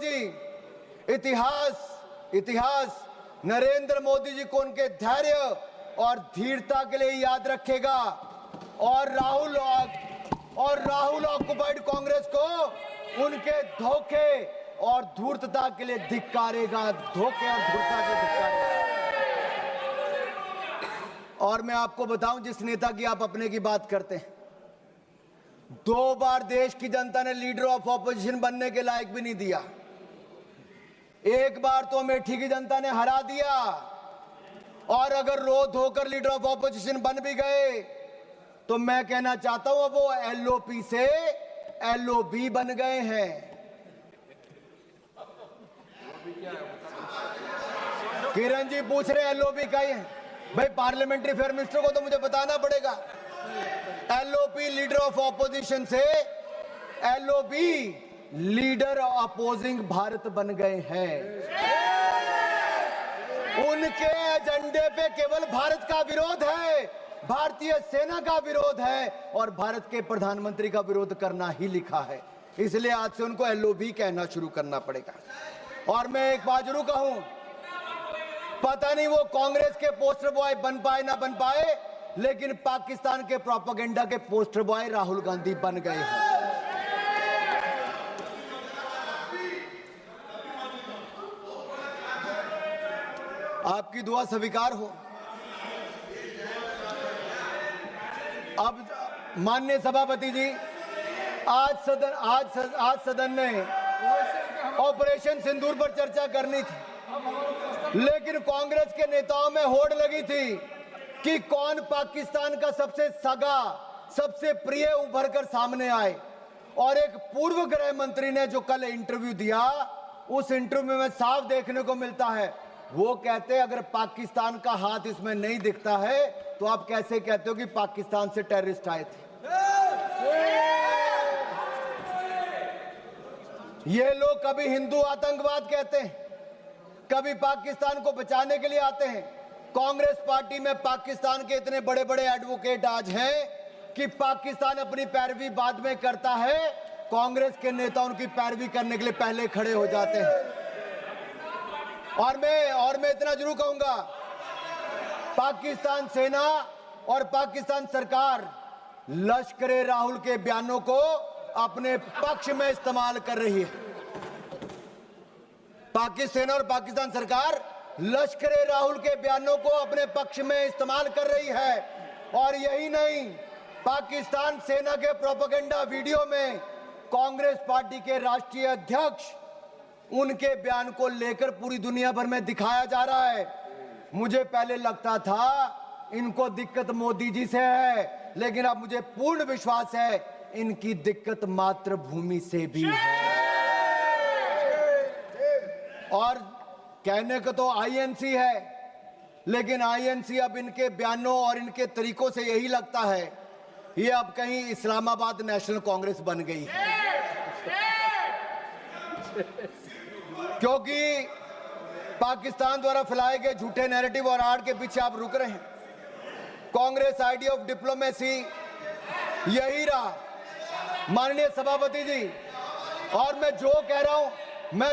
जी, इतिहास नरेंद्र मोदी जी को उनके धैर्य और धीरता के लिए याद रखेगा और राहुल ऑक्युपाइड कांग्रेस को उनके धोखे और धूर्तता के लिए धिक्कारेगा, धोखे और धूर्तता के लिए धिक्कारेगा। और मैं आपको बताऊं, जिस नेता की आप अपने की बात करते हैं, 2 बार देश की जनता ने लीडर ऑफ ऑपोजिशन बनने के लायक भी नहीं दिया। एक बार तो अमेठी की जनता ने हरा दिया, और अगर रो धोकर लीडर ऑफ ऑपोजिशन बन भी गए तो मैं कहना चाहता हूं, अब वो एलओपी से एलओबी बन गए हैं। किरण जी पूछ रहे एलओबी का ही है भाई, पार्लियामेंट्री अफेयर मिनिस्टर को तो मुझे बताना पड़ेगा। एलओपी लीडर ऑफ ऑपोजिशन से एलओबी लीडर अपोजिंग भारत बन गए हैं। उनके एजेंडे पे केवल भारत का विरोध है, भारतीय सेना का विरोध है और भारत के प्रधानमंत्री का विरोध करना ही लिखा है। इसलिए आज से उनको एलओबी कहना शुरू करना पड़ेगा। और मैं एक बात जरूर कहूं, पता नहीं वो कांग्रेस के पोस्टर बॉय बन पाए ना बन पाए, लेकिन पाकिस्तान के प्रोपेगेंडा के पोस्टर बॉय राहुल गांधी बन गए हैं। आपकी दुआ स्वीकार हो। अब माननीय सभापति जी, आज सदन ने ऑपरेशन सिंदूर पर चर्चा करनी थी, लेकिन कांग्रेस के नेताओं में होड़ लगी थी कि कौन पाकिस्तान का सबसे सगा, सबसे प्रिय उभर कर सामने आए। और एक पूर्व गृह मंत्री ने जो कल इंटरव्यू दिया, उस इंटरव्यू में साफ देखने को मिलता है, वो कहते अगर पाकिस्तान का हाथ इसमें नहीं दिखता है तो आप कैसे कहते हो कि पाकिस्तान से टेररिस्ट आए थे। ये लोग कभी हिंदू आतंकवाद कहते हैं, कभी पाकिस्तान को बचाने के लिए आते हैं। कांग्रेस पार्टी में पाकिस्तान के इतने बड़े बड़े एडवोकेट आज हैं कि पाकिस्तान अपनी पैरवी बाद में करता है, कांग्रेस के नेता उनकी पैरवी करने के लिए पहले खड़े हो जाते हैं। और मैं इतना जरूर कहूंगा, पाकिस्तान सेना और पाकिस्तान सरकार लश्करे राहुल के बयानों को अपने पक्ष में इस्तेमाल कर रही है। पाकिस्तान सेना और पाकिस्तान सरकार लश्करे राहुल के बयानों को अपने पक्ष में इस्तेमाल कर रही है। और यही नहीं, पाकिस्तान सेना के प्रोपेगेंडा वीडियो में कांग्रेस पार्टी के राष्ट्रीय अध्यक्ष उनके बयान को लेकर पूरी दुनिया भर में दिखाया जा रहा है। मुझे पहले लगता था इनको दिक्कत मोदी जी से है, लेकिन अब मुझे पूर्ण विश्वास है इनकी दिक्कत मातृभूमि से भी है। और कहने को तो आईएनसी है, लेकिन आईएनसी अब इनके बयानों और इनके तरीकों से यही लगता है ये अब कहीं इस्लामाबाद नेशनल कांग्रेस बन गई है। क्योंकि पाकिस्तान द्वारा फैलाए गए झूठे नैरेटिव और आड़ के पीछे आप रुक रहे हैं। कांग्रेस आइडिया ऑफ डिप्लोमेसी यही रहा, माननीय सभापति जी। और मैं जो कह रहा हूं मैं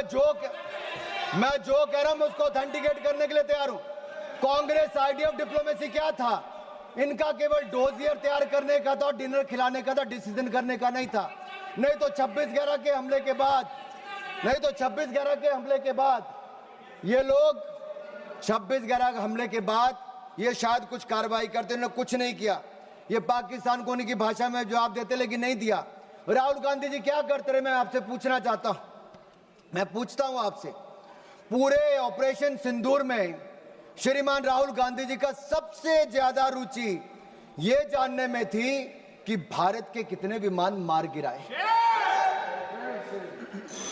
उसको ऑथेंटिकेट करने के लिए तैयार हूं। कांग्रेस आइडिया ऑफ डिप्लोमेसी क्या था? इनका केवल डोजियर तैयार करने का था, डिनर खिलाने का था, डिसीजन करने का नहीं था। नहीं तो 26/11 के हमले के बाद ये लोग 26/11 हमले के बाद ये शायद कुछ कार्रवाई करते, उन्होंने कुछ नहीं किया। ये पाकिस्तान को उनकी भाषा में जवाब देते, लेकिन नहीं दिया। राहुल गांधी जी क्या करते रहे, मैं आपसे पूछना चाहता हूं। मैं पूछता हूं आपसे, पूरे ऑपरेशन सिंदूर में श्रीमान राहुल गांधी जी का सबसे ज्यादा रुचि ये जानने में थी कि भारत के कितने विमान मार गिराए।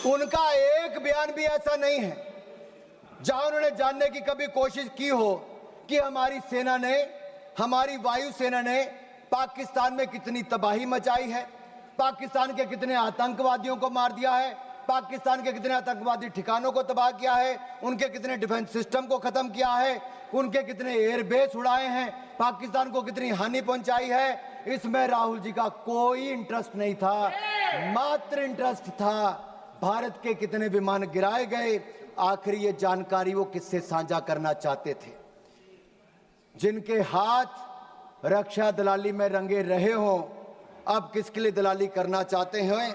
उनका एक बयान भी ऐसा नहीं है जहां उन्होंने जानने की कभी कोशिश की हो कि हमारी सेना ने, हमारी वायुसेना ने पाकिस्तान में कितनी तबाही मचाई है, पाकिस्तान के कितने आतंकवादियों को मार दिया है, पाकिस्तान के कितने आतंकवादी ठिकानों को तबाह किया है, उनके कितने डिफेंस सिस्टम को खत्म किया है, उनके कितने एयरबेस उड़ाए हैं, पाकिस्तान को कितनी हानि पहुंचाई है। इसमें राहुल जी का कोई इंटरेस्ट नहीं था, मात्र इंटरेस्ट था भारत के कितने विमान गिराए गए, आखिर ये जानकारी वो किससे साझा करना चाहते थे? जिनके हाथ रक्षा दलाली में रंगे रहे हों, अब किसके लिए दलाली करना चाहते हैं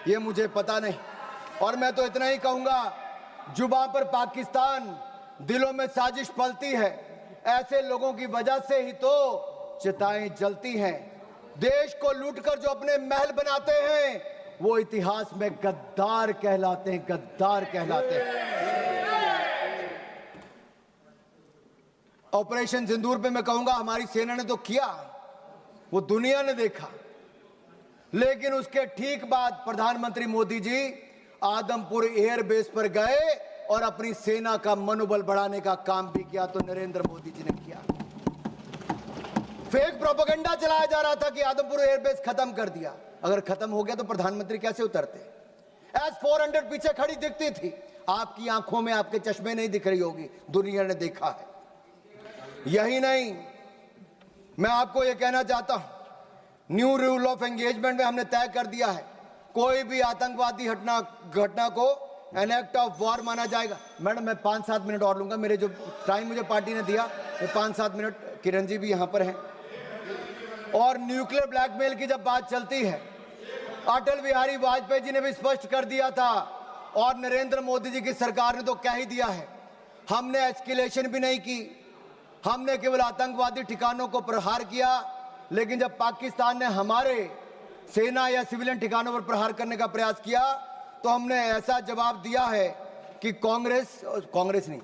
ये मुझे पता नहीं। और मैं तो इतना ही कहूंगा, जुबान पर पाकिस्तान, दिलों में साजिश पलती है। ऐसे लोगों की वजह से ही तो चिताएं जलती हैं। देश को लूटकर जो अपने महल बनाते हैं वो इतिहास में गद्दार कहलाते हैं, गद्दार कहलाते हैं। ऑपरेशन सिंदूर पे मैं कहूंगा हमारी सेना ने तो किया, वो दुनिया ने देखा, लेकिन उसके ठीक बाद प्रधानमंत्री मोदी जी आदमपुर एयरबेस पर गए और अपनी सेना का मनोबल बढ़ाने का काम भी किया। तो नरेंद्र मोदी जी ने किया। फेक प्रोपेगेंडा चलाया जा रहा था कि आदमपुर एयरबेस खत्म कर दिया। अगर खत्म हो गया तो प्रधानमंत्री कैसे उतरते? S-400 पीछे खड़ी दिखती थी, आपकी आंखों में, आपके चश्मे नहीं दिख रही होगी, दुनिया ने देखा है। यही नहीं, मैं आपको यह कहना चाहता हूं, न्यू रूल ऑफ एंगेजमेंट में हमने तय कर दिया है, कोई भी आतंकवादी घटना को एन एक्ट ऑफ वॉर माना जाएगा। मैडम मैं 5-7 मिनट और लूंगा, मेरे जो टाइम मुझे पार्टी ने दिया वो 5-7 मिनट। किरण जी भी यहां पर हैं। और न्यूक्लियर ब्लैकमेल की जब बात चलती है, अटल बिहारी वाजपेयी जी ने भी स्पष्ट कर दिया था और नरेंद्र मोदी जी की सरकार ने तो कह ही दिया है, हमने एस्केलेशन भी नहीं की, हमने केवल आतंकवादी ठिकानों को प्रहार किया। लेकिन जब पाकिस्तान ने हमारे सेना या सिविलियन ठिकानों पर प्रहार करने का प्रयास किया तो हमने ऐसा जवाब दिया है कि कांग्रेस नहीं,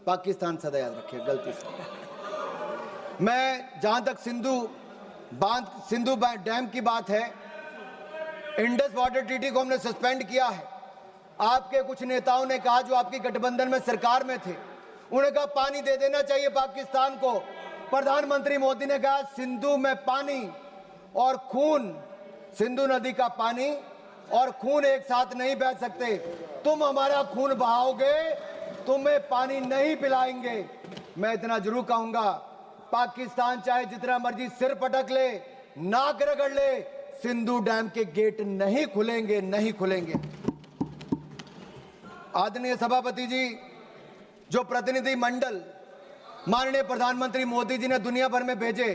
पाकिस्तान सदा याद रखिए, गलती से। मैं जहां तक सिंधु डैम की बात है, इंडस वाटर ट्रीटी को हमने सस्पेंड किया है। आपके कुछ नेताओं ने कहा, जो आपकी गठबंधन में सरकार में थे, उन्हें कहा पानी दे देना चाहिए पाकिस्तान को। प्रधानमंत्री मोदी ने कहा सिंधु में पानी और खून, सिंधु नदी का पानी और खून एक साथ नहीं बह सकते। तुम हमारा खून बहाओगे, तुम्हें पानी नहीं पिलाएंगे। मैं इतना जरूर कहूंगा, पाकिस्तान चाहे जितना मर्जी सिर पटक ले, नाक रगड़ ले, सिंधु डैम के गेट नहीं खुलेंगे, नहीं खुलेंगे। आदरणीय सभापति जी, जो प्रतिनिधि मंडल माननीय प्रधानमंत्री मोदी जी ने दुनिया भर में भेजे,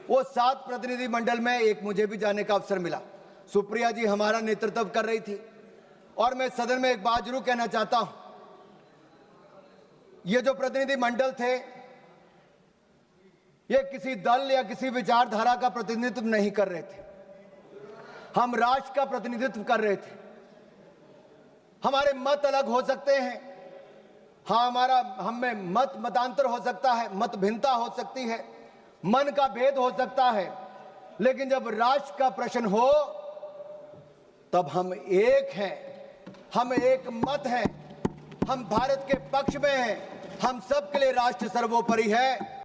वो 7 प्रतिनिधि मंडल में एक मुझे भी जाने का अवसर मिला। सुप्रिया जी हमारा नेतृत्व कर रही थी। और मैं सदन में एक बात जरूर कहना चाहता हूं, ये जो प्रतिनिधि मंडल थे, ये किसी दल या किसी विचारधारा का प्रतिनिधित्व नहीं कर रहे थे, हम राष्ट्र का प्रतिनिधित्व कर रहे थे। हमारे मत अलग हो सकते हैं, हाँ, हम में मतांतर हो सकता है, मत भिन्नता हो सकती है, मन का भेद हो सकता है, लेकिन जब राष्ट्र का प्रश्न हो तब हम एक हैं, हम एक मत हैं, हम भारत के पक्ष में हैं, हम सबके लिए राष्ट्र सर्वोपरि है।